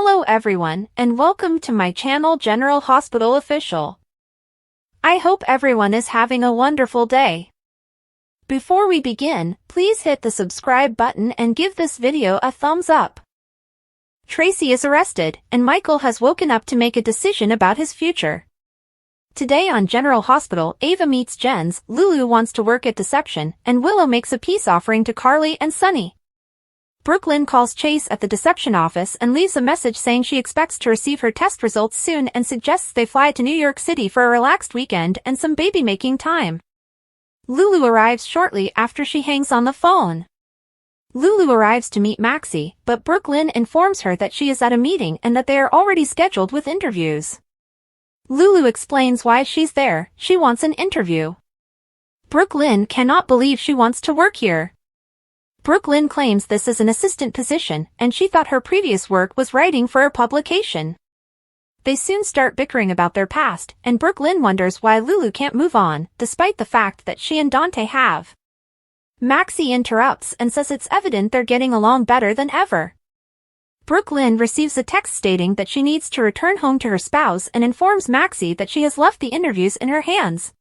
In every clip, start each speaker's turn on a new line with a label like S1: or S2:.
S1: Hello everyone, and welcome to my channel General Hospital Official. I hope everyone is having a wonderful day. Before we begin, please hit the subscribe button and give this video a thumbs up. Tracy is arrested, and Michael has woken up to make a decision about his future. Today on General Hospital, Ava meets Jens, Lulu wants to work at Deception, and Willow makes a peace offering to Carly and Sunny. Brooklyn calls Chase at the Deception office and leaves a message saying she expects to receive her test results soon and suggests they fly to New York City for a relaxed weekend and some baby-making time. Lulu arrives shortly after she hangs on the phone. Lulu arrives to meet Maxie, but Brooklyn informs her that she is at a meeting and that they are already scheduled with interviews. Lulu explains why she's there. She wants an interview. Brooklyn cannot believe she wants to work here. Brooklyn claims this is an assistant position, and she thought her previous work was writing for a publication. They soon start bickering about their past, and Brooklyn wonders why Lulu can't move on, despite the fact that she and Dante have. Maxie interrupts and says it's evident they're getting along better than ever. Brooklyn receives a text stating that she needs to return home to her spouse and informs Maxie that she has left the interviews in her hands.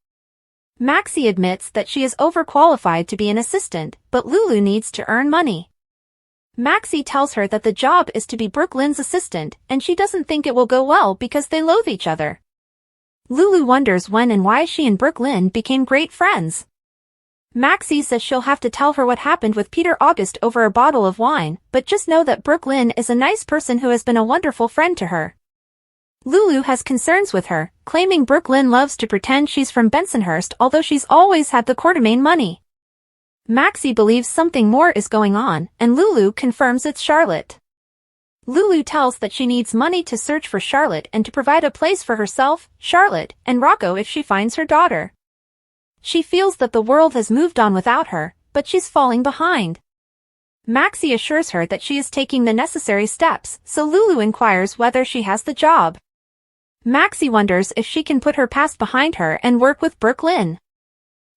S1: Maxie admits that she is overqualified to be an assistant, but Lulu needs to earn money. Maxie tells her that the job is to be Brooklyn's assistant, and she doesn't think it will go well because they loathe each other. Lulu wonders when and why she and Brooklyn became great friends. Maxie says she'll have to tell her what happened with Peter August over a bottle of wine, but just know that Brooklyn is a nice person who has been a wonderful friend to her. Lulu has concerns with her, claiming Brooklyn loves to pretend she's from Bensonhurst although she's always had the Quartermaine money. Maxie believes something more is going on, and Lulu confirms it's Charlotte. Lulu tells that she needs money to search for Charlotte and to provide a place for herself, Charlotte, and Rocco if she finds her daughter. She feels that the world has moved on without her, but she's falling behind. Maxie assures her that she is taking the necessary steps, so Lulu inquires whether she has the job. Maxie wonders if she can put her past behind her and work with Brooklyn.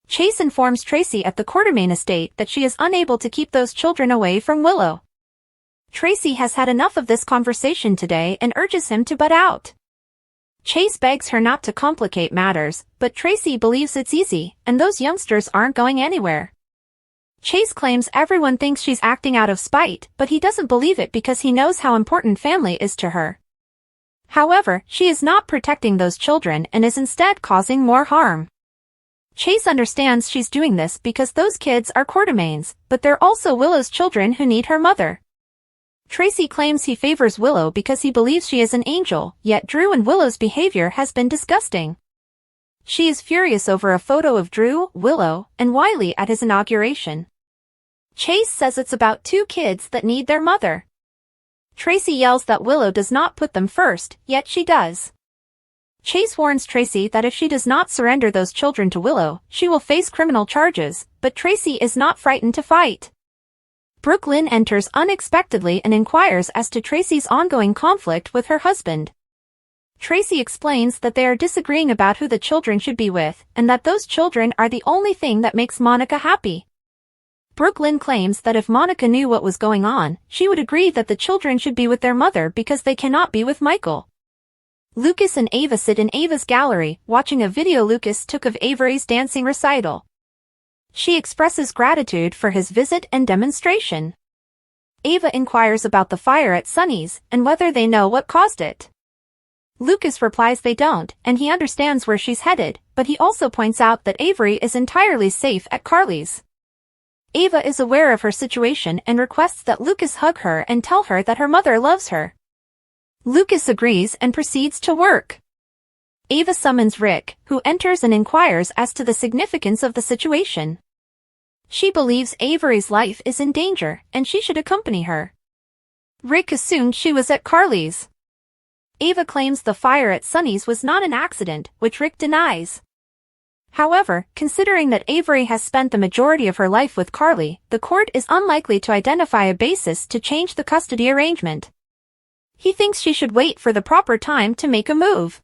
S1: Chase informs Tracy at the Quartermaine estate that she is unable to keep those children away from Willow. Tracy has had enough of this conversation today and urges him to butt out. Chase begs her not to complicate matters, but Tracy believes it's easy, and those youngsters aren't going anywhere. Chase claims everyone thinks she's acting out of spite, but he doesn't believe it because he knows how important family is to her. However, she is not protecting those children and is instead causing more harm. Chase understands she's doing this because those kids are Quartermaines, but they're also Willow's children who need her mother. Tracy claims he favors Willow because he believes she is an angel, yet Drew and Willow's behavior has been disgusting. She is furious over a photo of Drew, Willow, and Wiley at his inauguration. Chase says it's about two kids that need their mother. Tracy yells that Willow does not put them first, yet she does. Chase warns Tracy that if she does not surrender those children to Willow, she will face criminal charges, but Tracy is not frightened to fight. Brooklyn enters unexpectedly and inquires as to Tracy's ongoing conflict with her husband. Tracy explains that they are disagreeing about who the children should be with, and that those children are the only thing that makes Monica happy. Brooklyn claims that if Monica knew what was going on, she would agree that the children should be with their mother because they cannot be with Michael. Lucas and Ava sit in Ava's gallery, watching a video Lucas took of Avery's dancing recital. She expresses gratitude for his visit and demonstration. Ava inquires about the fire at Sunny's and whether they know what caused it. Lucas replies they don't, and he understands where she's headed, but he also points out that Avery is entirely safe at Carly's. Ava is aware of her situation and requests that Lucas hug her and tell her that her mother loves her. Lucas agrees and proceeds to work. Ava summons Rick, who enters and inquires as to the significance of the situation. She believes Avery's life is in danger, and she should accompany her. Rick assumed she was at Carly's. Ava claims the fire at Sunny's was not an accident, which Rick denies. However, considering that Avery has spent the majority of her life with Carly, the court is unlikely to identify a basis to change the custody arrangement. He thinks she should wait for the proper time to make a move.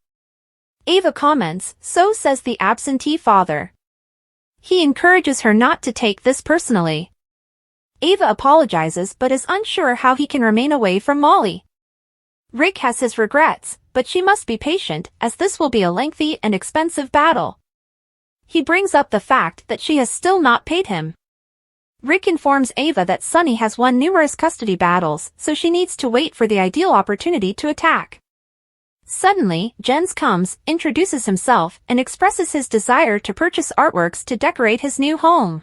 S1: Ava comments, "So says the absentee father." He encourages her not to take this personally. Ava apologizes but is unsure how he can remain away from Molly. Rick has his regrets, but she must be patient, as this will be a lengthy and expensive battle. He brings up the fact that she has still not paid him. Rick informs Ava that Sunny has won numerous custody battles, so she needs to wait for the ideal opportunity to attack. Suddenly, Jens comes, introduces himself, and expresses his desire to purchase artworks to decorate his new home.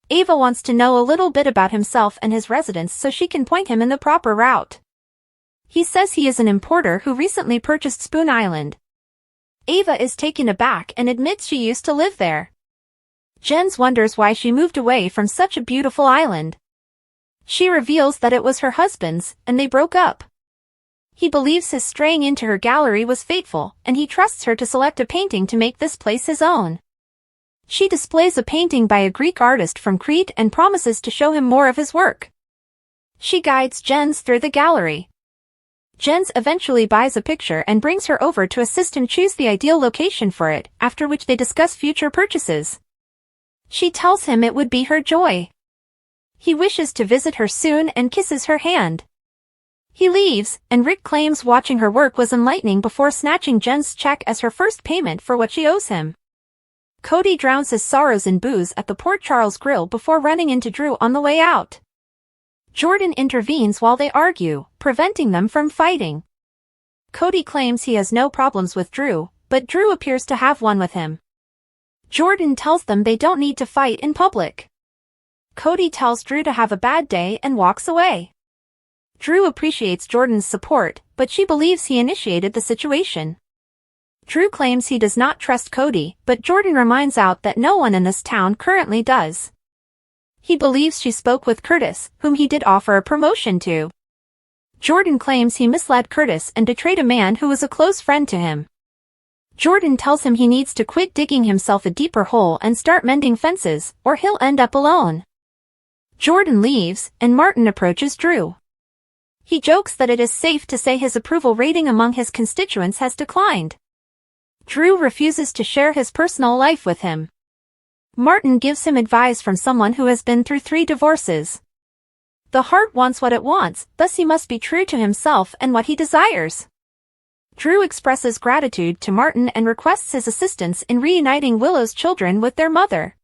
S1: Ava wants to know a little bit about himself and his residence so she can point him in the proper route. He says he is an importer who recently purchased Spoon Island. Ava is taken aback and admits she used to live there. Jens wonders why she moved away from such a beautiful island. She reveals that it was her husband's, and they broke up. He believes his straying into her gallery was fateful, and he trusts her to select a painting to make this place his own. She displays a painting by a Greek artist from Crete and promises to show him more of his work. She guides Jens through the gallery. Jens eventually buys a picture and brings her over to assist him choose the ideal location for it, after which they discuss future purchases. She tells him it would be her joy. He wishes to visit her soon and kisses her hand. He leaves, and Rick claims watching her work was enlightening before snatching Jens' check as her first payment for what she owes him. Cody drowns his sorrows in booze at the Port Charles Grill before running into Drew on the way out. Jordan intervenes while they argue, preventing them from fighting. Cody claims he has no problems with Drew, but Drew appears to have one with him. Jordan tells them they don't need to fight in public. Cody tells Drew to have a bad day and walks away. Drew appreciates Jordan's support, but she believes he initiated the situation. Drew claims he does not trust Cody, but Jordan reminds out that no one in this town currently does. He believes she spoke with Curtis, whom he did offer a promotion to. Jordan claims he misled Curtis and betrayed a man who was a close friend to him. Jordan tells him he needs to quit digging himself a deeper hole and start mending fences, or he'll end up alone. Jordan leaves, and Martin approaches Drew. He jokes that it is safe to say his approval rating among his constituents has declined. Drew refuses to share his personal life with him. Martin gives him advice from someone who has been through 3 divorces. The heart wants what it wants, thus he must be true to himself and what he desires. Drew expresses gratitude to Martin and requests his assistance in reuniting Willow's children with their mother.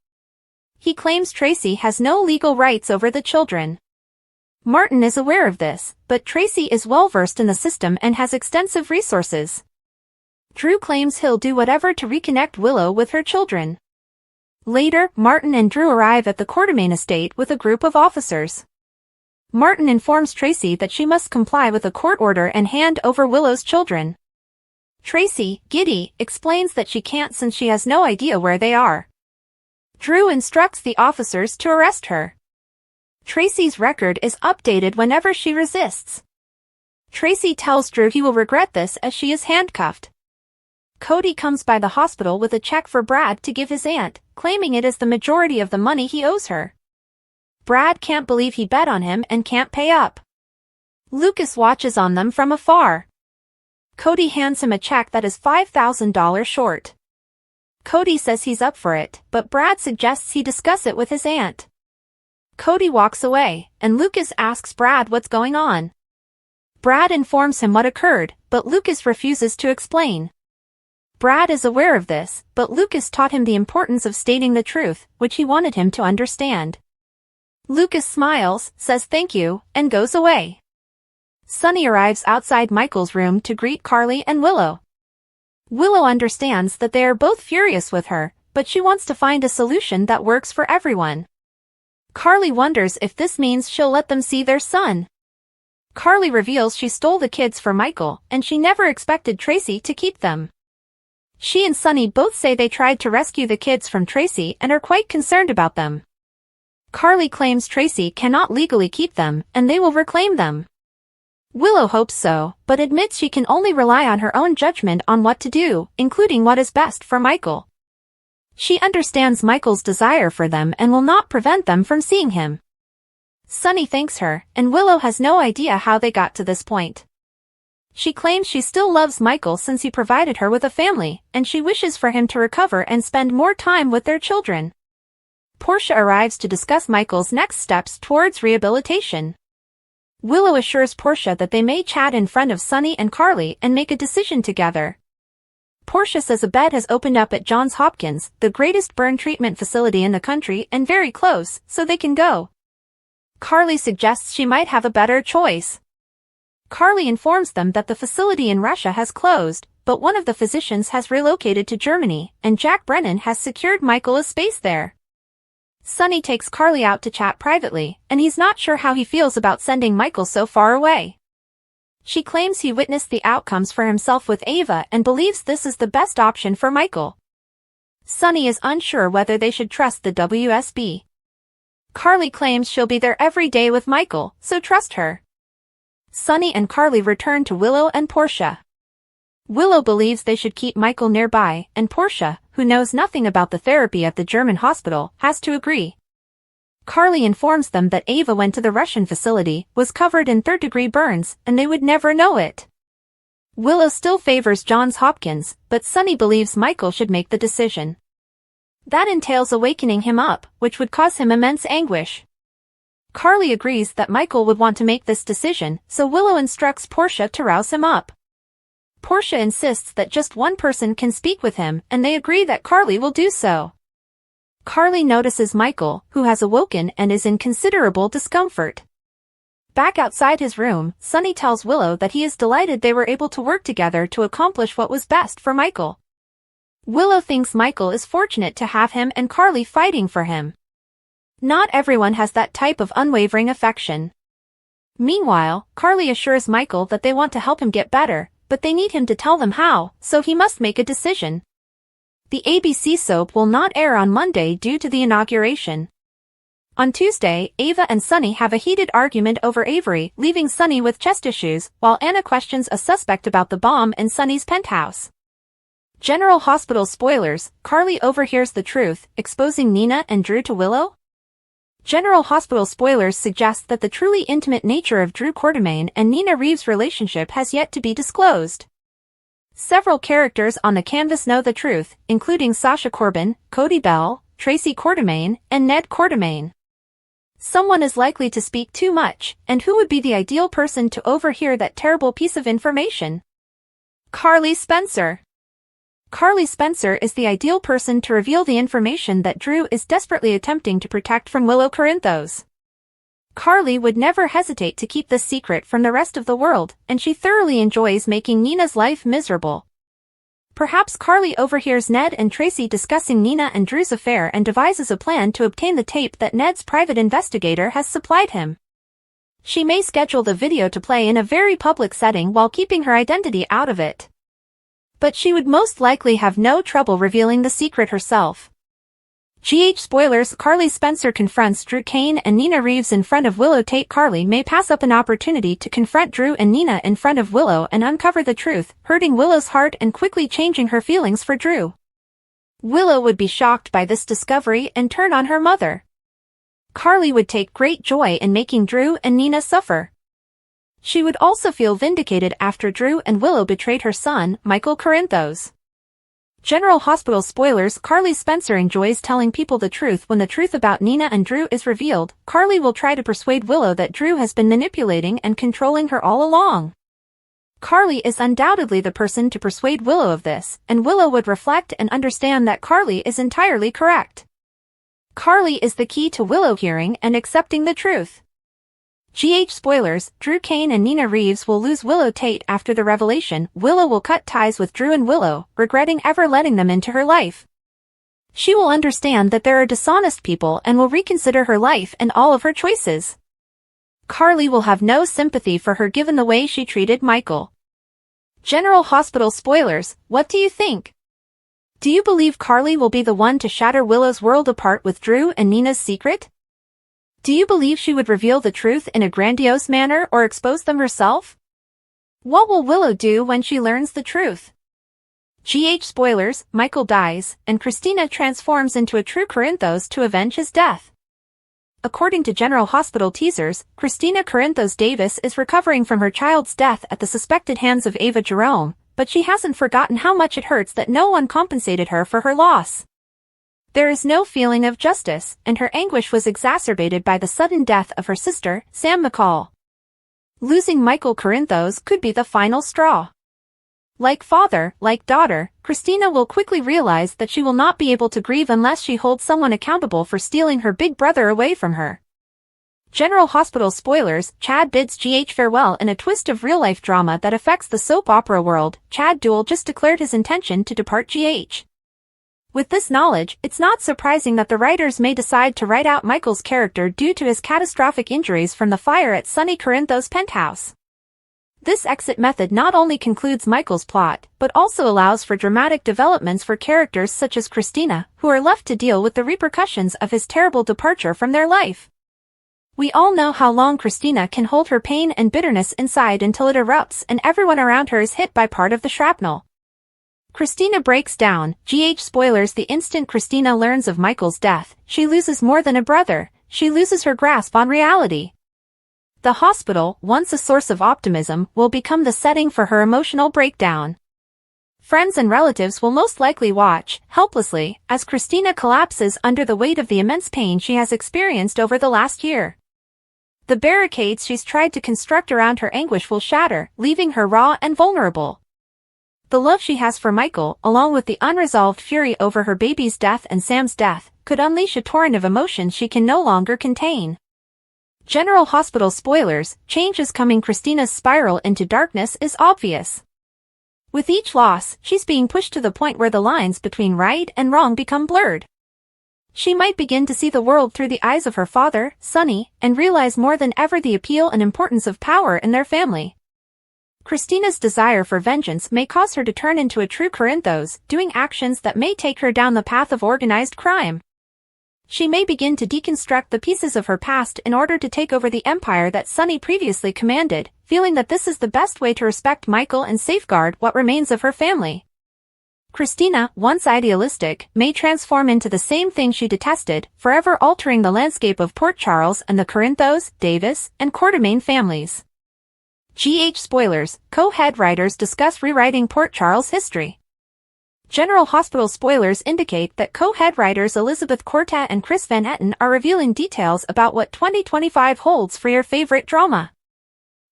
S1: He claims Tracy has no legal rights over the children. Martin is aware of this, but Tracy is well versed in the system and has extensive resources. Drew claims he'll do whatever to reconnect Willow with her children. Later, Martin and Drew arrive at the Quartermain estate with a group of officers. Martin informs Tracy that she must comply with a court order and hand over Willow's children. Tracy, giddy, explains that she can't since she has no idea where they are. Drew instructs the officers to arrest her. Tracy's record is updated whenever she resists. Tracy tells Drew he will regret this as she is handcuffed. Cody comes by the hospital with a check for Brad to give his aunt, claiming it is the majority of the money he owes her. Brad can't believe he bet on him and can't pay up. Lucas watches on them from afar. Cody hands him a check that is $5,000 short. Cody says he's up for it, but Brad suggests he discuss it with his aunt. Cody walks away, and Lucas asks Brad what's going on. Brad informs him what occurred, but Lucas refuses to explain. Brad is aware of this, but Lucas taught him the importance of stating the truth, which he wanted him to understand. Lucas smiles, says thank you, and goes away. Sunny arrives outside Michael's room to greet Carly and Willow. Willow understands that they are both furious with her, but she wants to find a solution that works for everyone. Carly wonders if this means she'll let them see their son. Carly reveals she stole the kids for Michael, and she never expected Tracy to keep them. She and Sunny both say they tried to rescue the kids from Tracy and are quite concerned about them. Carly claims Tracy cannot legally keep them, and they will reclaim them. Willow hopes so, but admits she can only rely on her own judgment on what to do, including what is best for Michael. She understands Michael's desire for them and will not prevent them from seeing him. Sunny thanks her, and Willow has no idea how they got to this point. She claims she still loves Michael since he provided her with a family, and she wishes for him to recover and spend more time with their children. Portia arrives to discuss Michael's next steps towards rehabilitation. Willow assures Portia that they may chat in front of Sunny and Carly and make a decision together. Portia says a bed has opened up at Johns Hopkins, the greatest burn treatment facility in the country and very close, so they can go. Carly suggests she might have a better choice. Carly informs them that the facility in Russia has closed, but one of the physicians has relocated to Germany, and Jack Brennan has secured Michael a space there. Sunny takes Carly out to chat privately, and he's not sure how he feels about sending Michael so far away. She claims he witnessed the outcomes for himself with Ava and believes this is the best option for Michael. Sunny is unsure whether they should trust the WSB. Carly claims she'll be there every day with Michael, so trust her. Sunny and Carly return to Willow and Portia. Willow believes they should keep Michael nearby, and Portia, who knows nothing about the therapy at the German hospital, has to agree. Carly informs them that Ava went to the Russian facility, was covered in third-degree burns, and they would never know it. Willow still favors Johns Hopkins, but Sunny believes Michael should make the decision. That entails awakening him up, which would cause him immense anguish. Carly agrees that Michael would want to make this decision, so Willow instructs Portia to rouse him up. Portia insists that just one person can speak with him, and they agree that Carly will do so. Carly notices Michael, who has awoken and is in considerable discomfort. Back outside his room, Sunny tells Willow that he is delighted they were able to work together to accomplish what was best for Michael. Willow thinks Michael is fortunate to have him and Carly fighting for him. Not everyone has that type of unwavering affection. Meanwhile, Carly assures Michael that they want to help him get better, but they need him to tell them how, so he must make a decision. The ABC soap will not air on Monday due to the inauguration. On Tuesday, Ava and Sunny have a heated argument over Avery, leaving Sunny with chest issues, while Anna questions a suspect about the bomb in Sunny's penthouse. General Hospital spoilers, Carly overhears the truth, exposing Nina and Drew to Willow? General Hospital spoilers suggest that the truly intimate nature of Drew Quartermaine and Nina Reeves' relationship has yet to be disclosed. Several characters on the canvas know the truth, including Sasha Corbin, Cody Bell, Tracy Quartermaine, and Ned Quartermaine. Someone is likely to speak too much, and who would be the ideal person to overhear that terrible piece of information? Carly Spencer. Carly Spencer is the ideal person to reveal the information that Drew is desperately attempting to protect from Willow Corinthos. Carly would never hesitate to keep this secret from the rest of the world, and she thoroughly enjoys making Nina's life miserable. Perhaps Carly overhears Ned and Tracy discussing Nina and Drew's affair and devises a plan to obtain the tape that Ned's private investigator has supplied him. She may schedule the video to play in a very public setting while keeping her identity out of it. But she would most likely have no trouble revealing the secret herself. GH spoilers, Carly Spencer confronts Drew Cain and Nina Reeves in front of Willow Tate. Carly may pass up an opportunity to confront Drew and Nina in front of Willow and uncover the truth, hurting Willow's heart and quickly changing her feelings for Drew. Willow would be shocked by this discovery and turn on her mother. Carly would take great joy in making Drew and Nina suffer. She would also feel vindicated after Drew and Willow betrayed her son, Michael Corinthos. General Hospital spoilers, Carly Spencer enjoys telling people the truth. When the truth about Nina and Drew is revealed, Carly will try to persuade Willow that Drew has been manipulating and controlling her all along. Carly is undoubtedly the person to persuade Willow of this, and Willow would reflect and understand that Carly is entirely correct. Carly is the key to Willow hearing and accepting the truth. GH spoilers, Drew Cain and Nina Reeves will lose Willow Tate after the revelation. Willow will cut ties with Drew and Willow, regretting ever letting them into her life. She will understand that there are dishonest people and will reconsider her life and all of her choices. Carly will have no sympathy for her given the way she treated Michael. General Hospital spoilers, what do you think? Do you believe Carly will be the one to shatter Willow's world apart with Drew and Nina's secret? Do you believe she would reveal the truth in a grandiose manner or expose them herself? What will Willow do when she learns the truth? GH spoilers, Michael dies, and Christina transforms into a true Corinthos to avenge his death. According to General Hospital teasers, Christina Corinthos Davis is recovering from her child's death at the suspected hands of Ava Jerome, but she hasn't forgotten how much it hurts that no one compensated her for her loss. There is no feeling of justice, and her anguish was exacerbated by the sudden death of her sister, Sam McCall. Losing Michael Corinthos could be the final straw. Like father, like daughter, Christina will quickly realize that she will not be able to grieve unless she holds someone accountable for stealing her big brother away from her. General Hospital spoilers: Chad bids GH farewell in a twist of real-life drama that affects the soap opera world. Chad Duell just declared his intention to depart GH. With this knowledge, it's not surprising that the writers may decide to write out Michael's character due to his catastrophic injuries from the fire at Sonny Corinthos' penthouse. This exit method not only concludes Michael's plot, but also allows for dramatic developments for characters such as Christina, who are left to deal with the repercussions of his terrible departure from their life. We all know how long Christina can hold her pain and bitterness inside until it erupts and everyone around her is hit by part of the shrapnel. Christina breaks down. GH spoilers: the instant Christina learns of Michael's death, she loses more than a brother. She loses her grasp on reality. The hospital, once a source of optimism, will become the setting for her emotional breakdown. Friends and relatives will most likely watch, helplessly, as Christina collapses under the weight of the immense pain she has experienced over the last year. The barricades she's tried to construct around her anguish will shatter, leaving her raw and vulnerable. The love she has for Michael, along with the unresolved fury over her baby's death and Sam's death, could unleash a torrent of emotions she can no longer contain. General Hospital spoilers: change is coming. Christina's spiral into darkness is obvious. With each loss, she's being pushed to the point where the lines between right and wrong become blurred. She might begin to see the world through the eyes of her father, Sonny, and realize more than ever the appeal and importance of power in their family. Christina's desire for vengeance may cause her to turn into a true Corinthos, doing actions that may take her down the path of organized crime. She may begin to deconstruct the pieces of her past in order to take over the empire that Sonny previously commanded, feeling that this is the best way to respect Michael and safeguard what remains of her family. Christina, once idealistic, may transform into the same thing she detested, forever altering the landscape of Port Charles and the Corinthos, Davis, and Quartermaine families. GH spoilers: co-head writers discuss rewriting Port Charles history. General Hospital spoilers indicate that co-head writers Elizabeth Cortat and Chris Van Etten are revealing details about what 2025 holds for your favorite drama.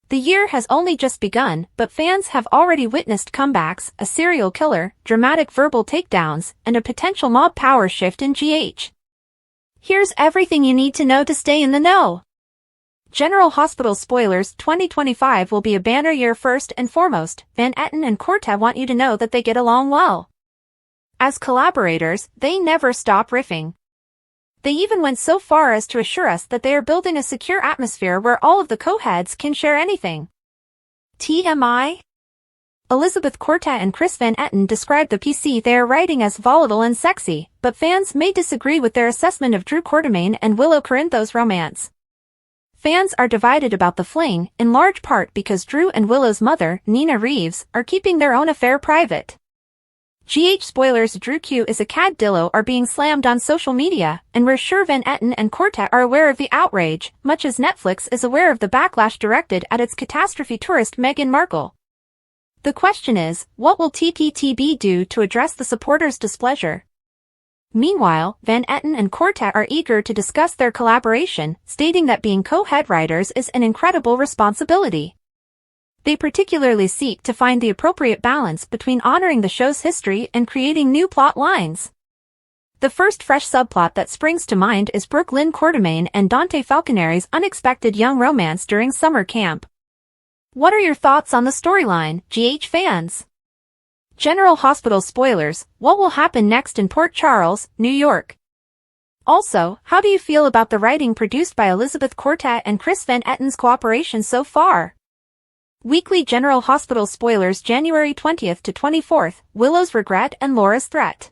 S1: The year has only just begun, but fans have already witnessed comebacks, a serial killer, dramatic verbal takedowns, and a potential mob power shift in GH. Here's everything you need to know to stay in the know. General Hospital spoilers: 2025 will be a banner year. First and foremost, Van Etten and Cortat want you to know that they get along well. As collaborators, they never stop riffing. They even went so far as to assure us that they are building a secure atmosphere where all of the co-heads can share anything. TMI? Elizabeth Cortat and Chris Van Etten described the PC they are writing as volatile and sexy, but fans may disagree with their assessment of Drew Quartermaine and Willow Corinthos' romance. Fans are divided about the fling, in large part because Drew and Willow's mother, Nina Reeves, are keeping their own affair private. GH spoilers: Drew Q is a cadillo are being slammed on social media, and we're sure Van Etten and Cortat are aware of the outrage, much as Netflix is aware of the backlash directed at its catastrophe tourist Meghan Markle. The question is, what will TPTB do to address the supporters' displeasure? Meanwhile, Van Etten and Cortat are eager to discuss their collaboration, stating that being co-head writers is an incredible responsibility. They particularly seek to find the appropriate balance between honoring the show's history and creating new plot lines. The first fresh subplot that springs to mind is Brooke Lynn Quartermaine and Dante Falconeri's unexpected young romance during summer camp. What are your thoughts on the storyline, GH fans? General Hospital spoilers: what will happen next in Port Charles, New York? Also, how do you feel about the writing produced by Elizabeth Cortat and Chris Van Etten's cooperation so far? Weekly General Hospital spoilers: January 20th to 24th, Willow's regret and Laura's threat.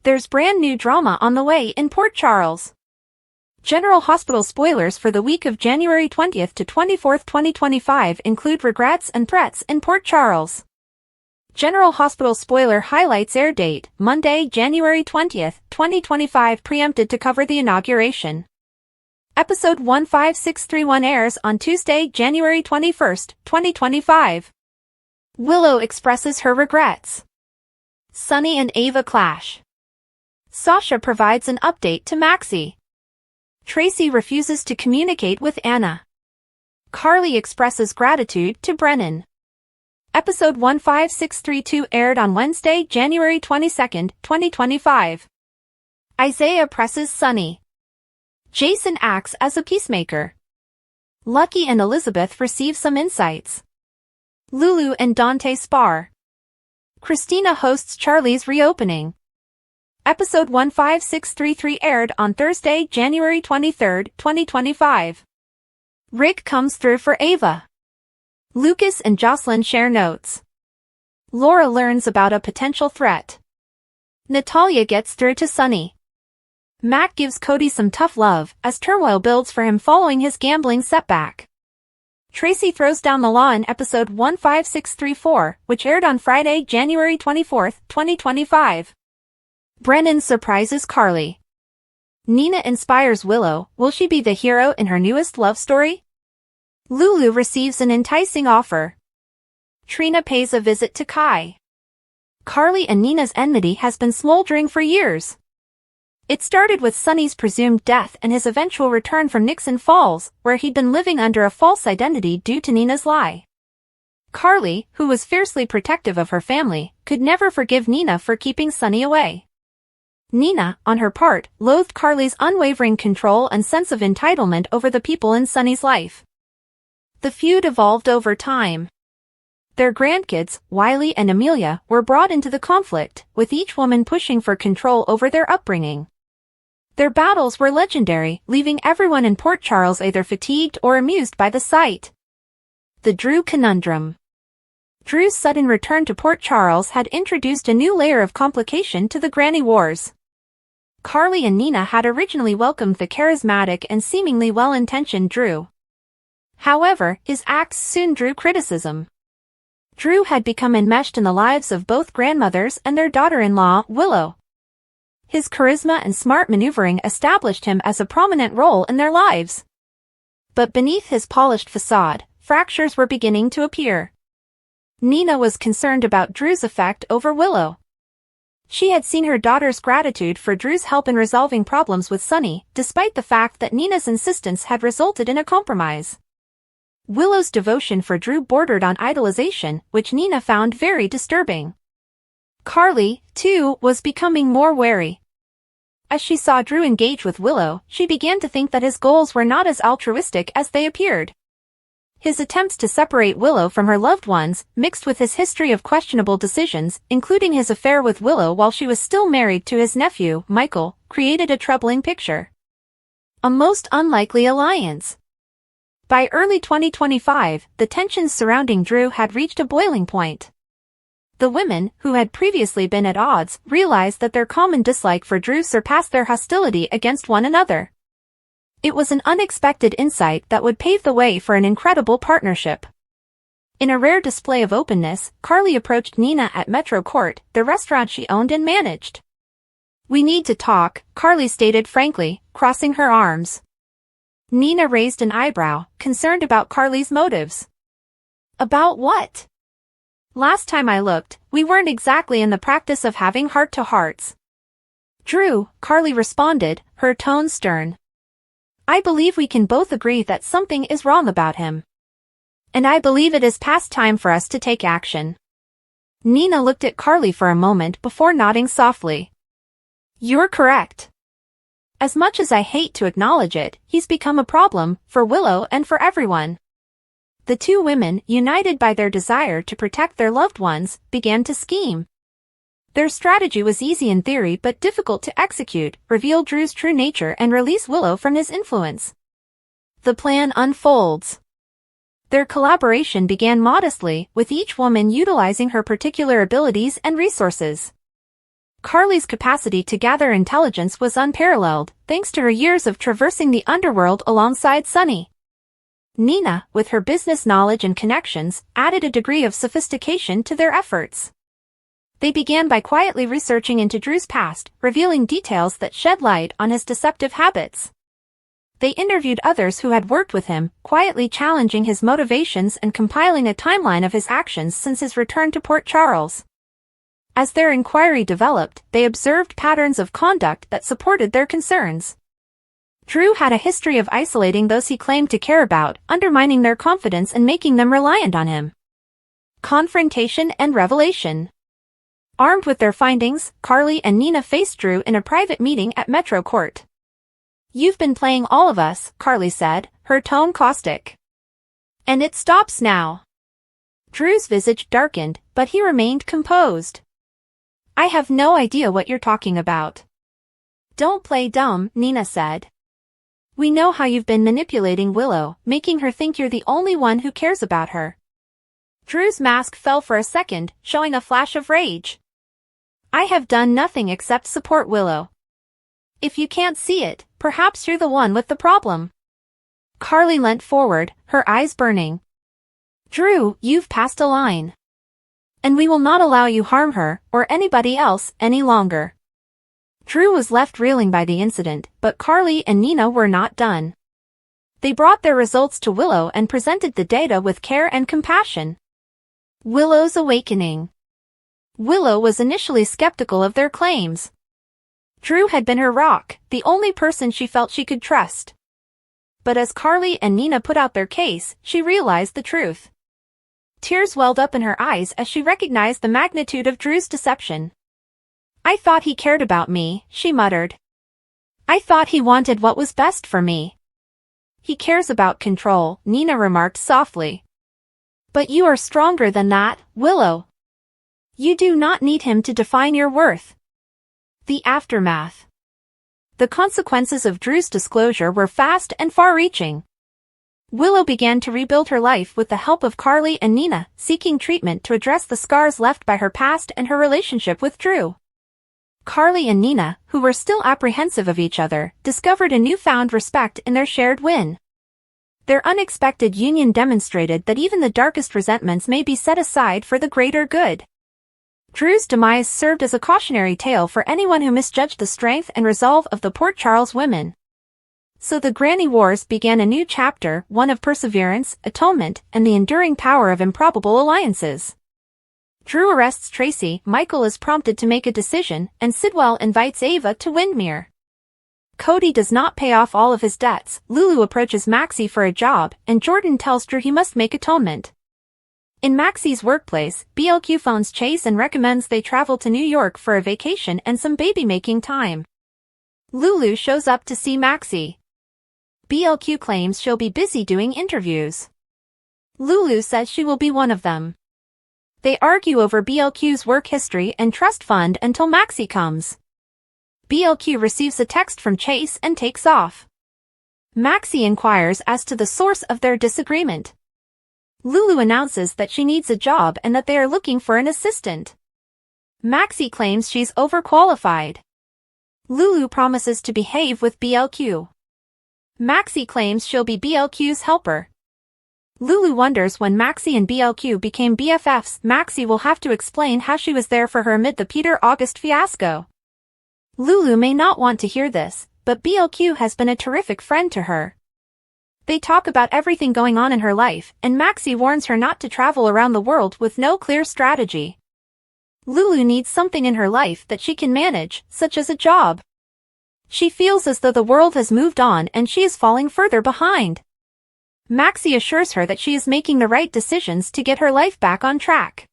S1: There's brand new drama on the way in Port Charles. General Hospital spoilers for the week of January 20th to 24th, 2025 include regrets and threats in Port Charles. General Hospital spoiler highlights air date: Monday, January 20th, 2025, preempted to cover the inauguration. Episode 15631 airs on Tuesday, January 21st, 2025. Willow expresses her regrets. Sonny and Ava clash. Sasha provides an update to Maxie. Tracy refuses to communicate with Anna. Carly expresses gratitude to Brennan. Episode 15632 aired on Wednesday, January 22, 2025. Isaiah presses Sunny. Jason acts as a peacemaker. Lucky and Elizabeth receive some insights. Lulu and Dante spar. Christina hosts Charlie's reopening. Episode 15633 aired on Thursday, January 23, 2025. Rick comes through for Ava. Lucas and Jocelyn share notes. Laura learns about a potential threat. Natalia gets through to Sunny. Matt gives Cody some tough love as turmoil builds for him following his gambling setback. Tracy throws down the law in episode 15634, which aired on Friday, January 24, 2025. Brennan surprises Carly. Nina inspires Willow. Will she be the hero in her newest love story? Lulu receives an enticing offer. Trina pays a visit to Kai. Carly and Nina's enmity has been smoldering for years. It started with Sunny's presumed death and his eventual return from Nixon Falls, where he'd been living under a false identity due to Nina's lie. Carly, who was fiercely protective of her family, could never forgive Nina for keeping Sunny away. Nina, on her part, loathed Carly's unwavering control and sense of entitlement over the people in Sunny's life. The feud evolved over time. Their grandkids, Wiley and Amelia, were brought into the conflict, with each woman pushing for control over their upbringing. Their battles were legendary, leaving everyone in Port Charles either fatigued or amused by the sight. The Drew Conundrum. Drew's sudden return to Port Charles had introduced a new layer of complication to the Granny Wars. Carly and Nina had originally welcomed the charismatic and seemingly well-intentioned Drew. However, his acts soon drew criticism. Drew had become enmeshed in the lives of both grandmothers and their daughter-in-law, Willow. His charisma and smart maneuvering established him as a prominent role in their lives. But beneath his polished facade, fractures were beginning to appear. Nina was concerned about Drew's effect over Willow. She had seen her daughter's gratitude for Drew's help in resolving problems with Sunny, despite the fact that Nina's insistence had resulted in a compromise. Willow's devotion for Drew bordered on idolization, which Nina found very disturbing. Carly, too, was becoming more wary. As she saw Drew engage with Willow, she began to think that his goals were not as altruistic as they appeared. His attempts to separate Willow from her loved ones, mixed with his history of questionable decisions, including his affair with Willow while she was still married to his nephew, Michael, created a troubling picture. A most unlikely alliance. By early 2025, the tensions surrounding Drew had reached a boiling point. The women, who had previously been at odds, realized that their common dislike for Drew surpassed their hostility against one another. It was an unexpected insight that would pave the way for an incredible partnership. In a rare display of openness, Carly approached Nina at Metro Court, the restaurant she owned and managed. "We need to talk," Carly stated frankly, crossing her arms. Nina raised an eyebrow, concerned about Carly's motives. "About what?" "Last time I looked, we weren't exactly in the practice of having heart-to-hearts." "Drew," Carly responded, her tone stern. "I believe we can both agree that something is wrong about him. And I believe it is past time for us to take action." Nina looked at Carly for a moment before nodding softly. "You're correct. As much as I hate to acknowledge it, he's become a problem, for Willow and for everyone." The two women, united by their desire to protect their loved ones, began to scheme. Their strategy was easy in theory but difficult to execute: reveal Drew's true nature and release Willow from his influence. The plan unfolds. Their collaboration began modestly, with each woman utilizing her particular abilities and resources. Carly's capacity to gather intelligence was unparalleled, thanks to her years of traversing the underworld alongside Sunny. Nina, with her business knowledge and connections, added a degree of sophistication to their efforts. They began by quietly researching into Drew's past, revealing details that shed light on his deceptive habits. They interviewed others who had worked with him, quietly challenging his motivations and compiling a timeline of his actions since his return to Port Charles. As their inquiry developed, they observed patterns of conduct that supported their concerns. Drew had a history of isolating those he claimed to care about, undermining their confidence and making them reliant on him. Confrontation and revelation. Armed with their findings, Carly and Nina faced Drew in a private meeting at Metro Court. "You've been playing all of us," Carly said, her tone caustic. "And it stops now." Drew's visage darkened, but he remained composed. "I have no idea what you're talking about." "Don't play dumb," Nina said. "We know how you've been manipulating Willow, making her think you're the only one who cares about her." Drew's mask fell for a second, showing a flash of rage. "I have done nothing except support Willow. If you can't see it, perhaps you're the one with the problem." Carly leant forward, her eyes burning. "Drew, you've passed a line. And we will not allow you harm her, or anybody else, any longer." Drew was left reeling by the incident, but Carly and Nina were not done. They brought their results to Willow and presented the data with care and compassion. Willow's awakening. Willow was initially skeptical of their claims. Drew had been her rock, the only person she felt she could trust. But as Carly and Nina put out their case, she realized the truth. Tears welled up in her eyes as she recognized the magnitude of Drew's deception. "I thought he cared about me," she muttered. "I thought he wanted what was best for me." "He cares about control," Nina remarked softly. "But you are stronger than that, Willow. You do not need him to define your worth." The aftermath. The consequences of Drew's disclosure were fast and far-reaching. Willow began to rebuild her life with the help of Carly and Nina, seeking treatment to address the scars left by her past and her relationship with Drew. Carly and Nina, who were still apprehensive of each other, discovered a newfound respect in their shared win. Their unexpected union demonstrated that even the darkest resentments may be set aside for the greater good. Drew's demise served as a cautionary tale for anyone who misjudged the strength and resolve of the Port Charles women. So the Granny Wars began a new chapter, one of perseverance, atonement, and the enduring power of improbable alliances. Drew arrests Tracy, Michael is prompted to make a decision, and Sidwell invites Ava to Windmere. Cody does not pay off all of his debts, Lulu approaches Maxie for a job, and Jordan tells Drew he must make atonement. In Maxie's workplace, BLQ phones Chase and recommends they travel to New York for a vacation and some baby-making time. Lulu shows up to see Maxie. BLQ claims she'll be busy doing interviews. Lulu says she will be one of them. They argue over BLQ's work history and trust fund until Maxie comes. BLQ receives a text from Chase and takes off. Maxie inquires as to the source of their disagreement. Lulu announces that she needs a job and that they are looking for an assistant. Maxie claims she's overqualified. Lulu promises to behave with BLQ. Maxie claims she'll be BLQ's helper. Lulu wonders when Maxie and BLQ became BFFs. Maxie will have to explain how she was there for her amid the Peter August fiasco. Lulu may not want to hear this, but BLQ has been a terrific friend to her. They talk about everything going on in her life, and Maxie warns her not to travel around the world with no clear strategy. Lulu needs something in her life that she can manage, such as a job. She feels as though the world has moved on and she is falling further behind. Maxie assures her that she is making the right decisions to get her life back on track.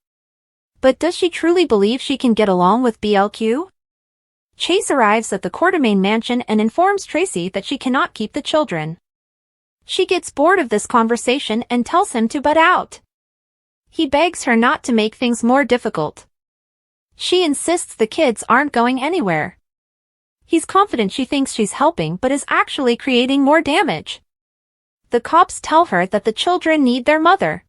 S1: But does she truly believe she can get along with BLQ? Chase arrives at the Quartermain mansion and informs Tracy that she cannot keep the children. She gets bored of this conversation and tells him to butt out. He begs her not to make things more difficult. She insists the kids aren't going anywhere. He's confident she thinks she's helping but is actually creating more damage. The cops tell her that the children need their mother.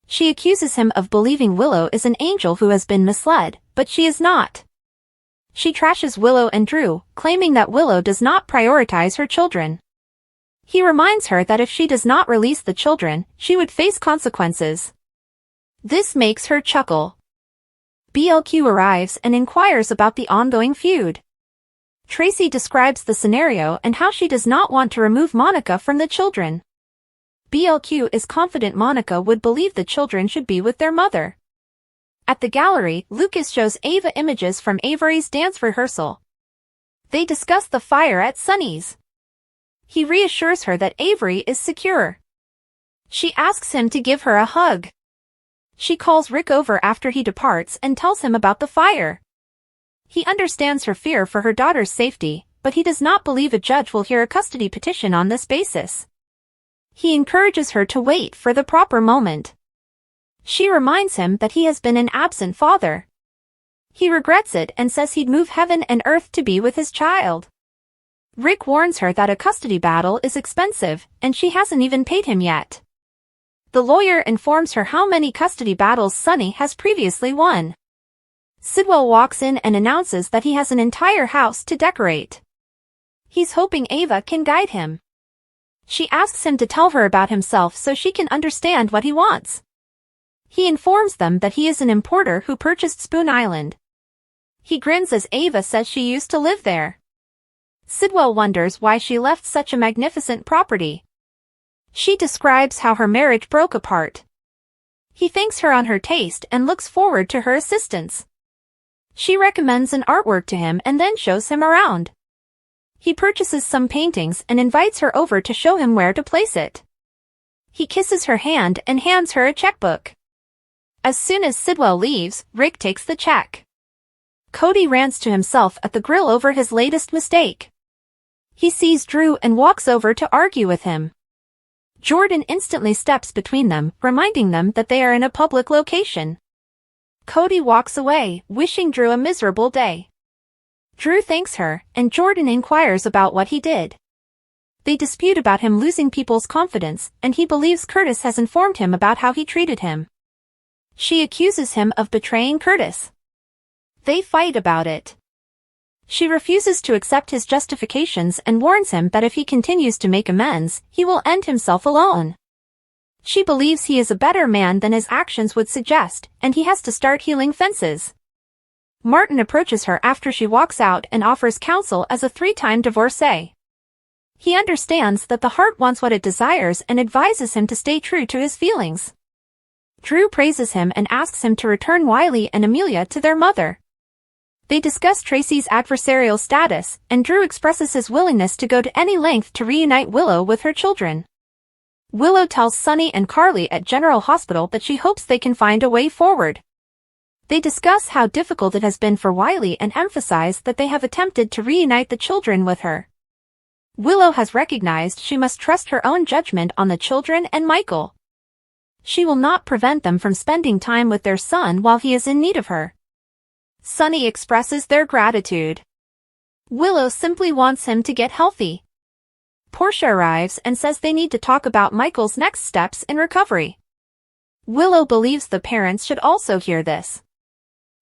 S1: She accuses him of believing Willow is an angel who has been misled, but she is not. She trashes Willow and Drew, claiming that Willow does not prioritize her children. He reminds her that if she does not release the children, she would face consequences. This makes her chuckle. BLQ arrives and inquires about the ongoing feud. Tracy describes the scenario and how she does not want to remove Monica from the children. BLQ is confident Monica would believe the children should be with their mother. At the gallery, Lucas shows Ava images from Avery's dance rehearsal. They discuss the fire at Sunny's. He reassures her that Avery is secure. She asks him to give her a hug. She calls Rick over after he departs and tells him about the fire. He understands her fear for her daughter's safety, but he does not believe a judge will hear a custody petition on this basis. He encourages her to wait for the proper moment. She reminds him that he has been an absent father. He regrets it and says he'd move heaven and earth to be with his child. Rick warns her that a custody battle is expensive, and she hasn't even paid him yet. The lawyer informs her how many custody battles Sonny has previously won. Sidwell walks in and announces that he has an entire house to decorate. He's hoping Ava can guide him. She asks him to tell her about himself so she can understand what he wants. He informs them that he is an importer who purchased Spoon Island. He grins as Ava says she used to live there. Sidwell wonders why she left such a magnificent property. She describes how her marriage broke apart. He thanks her on her taste and looks forward to her assistance. She recommends an artwork to him and then shows him around. He purchases some paintings and invites her over to show him where to place it. He kisses her hand and hands her a checkbook. As soon as Sidwell leaves, Rick takes the check. Cody rants to himself at the grill over his latest mistake. He sees Drew and walks over to argue with him. Jordan instantly steps between them, reminding them that they are in a public location. Cody walks away, wishing Drew a miserable day. Drew thanks her, and Jordan inquires about what he did. They dispute about him losing people's confidence, and he believes Curtis has informed him about how he treated him. She accuses him of betraying Curtis. They fight about it. She refuses to accept his justifications and warns him that if he continues to make amends, he will end himself alone. She believes he is a better man than his actions would suggest, and he has to start healing fences. Martin approaches her after she walks out and offers counsel as a 3-time divorcee. He understands that the heart wants what it desires and advises him to stay true to his feelings. Drew praises him and asks him to return Wiley and Amelia to their mother. They discuss Tracy's adversarial status, and Drew expresses his willingness to go to any length to reunite Willow with her children. Willow tells Sonny and Carly at General Hospital that she hopes they can find a way forward. They discuss how difficult it has been for Wiley and emphasize that they have attempted to reunite the children with her. Willow has recognized she must trust her own judgment on the children and Michael. She will not prevent them from spending time with their son while he is in need of her. Sonny expresses their gratitude. Willow simply wants him to get healthy. Portia arrives and says they need to talk about Michael's next steps in recovery. Willow believes the parents should also hear this.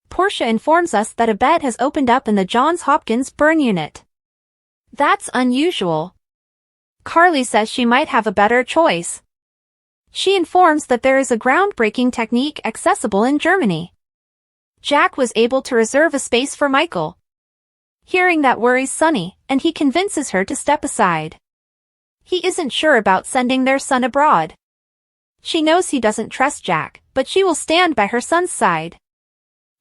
S1: Portia informs us that a bed has opened up in the Johns Hopkins burn unit. That's unusual. Carly says she might have a better choice. She informs that there is a groundbreaking technique accessible in Germany. Jack was able to reserve a space for Michael. Hearing that worries Sonny, and he convinces her to step aside. He isn't sure about sending their son abroad. She knows he doesn't trust Jack, but she will stand by her son's side.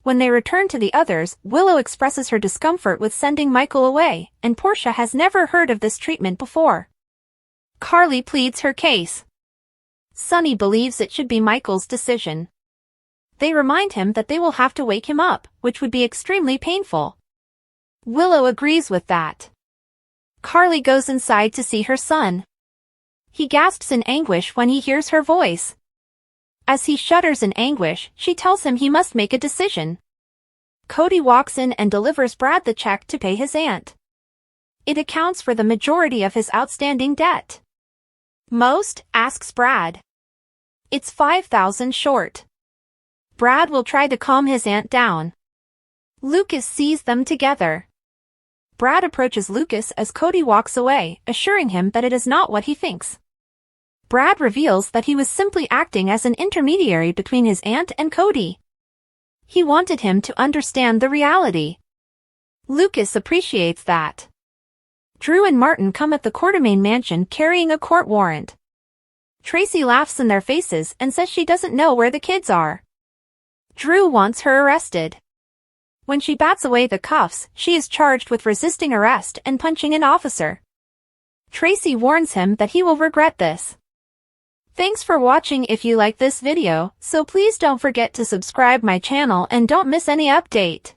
S1: When they return to the others, Willow expresses her discomfort with sending Michael away, and Portia has never heard of this treatment before. Carly pleads her case. Sonny believes it should be Michael's decision. They remind him that they will have to wake him up, which would be extremely painful. Willow agrees with that. Carly goes inside to see her son. He gasps in anguish when he hears her voice. As he shudders in anguish, she tells him he must make a decision. Cody walks in and delivers Brad the check to pay his aunt. It accounts for the majority of his outstanding debt. Most? Asks Brad. It's $5,000 short. Brad will try to calm his aunt down. Lucas sees them together. Brad approaches Lucas as Cody walks away, assuring him that it is not what he thinks. Brad reveals that he was simply acting as an intermediary between his aunt and Cody. He wanted him to understand the reality. Lucas appreciates that. Drew and Martin come at the Quartermaine mansion carrying a court warrant. Tracy laughs in their faces and says she doesn't know where the kids are. Drew wants her arrested. When she bats away the cuffs, she is charged with resisting arrest and punching an officer. Tracy warns him that he will regret this. Thanks for watching. If you like this video, so please don't forget to subscribe my channel and don't miss any update.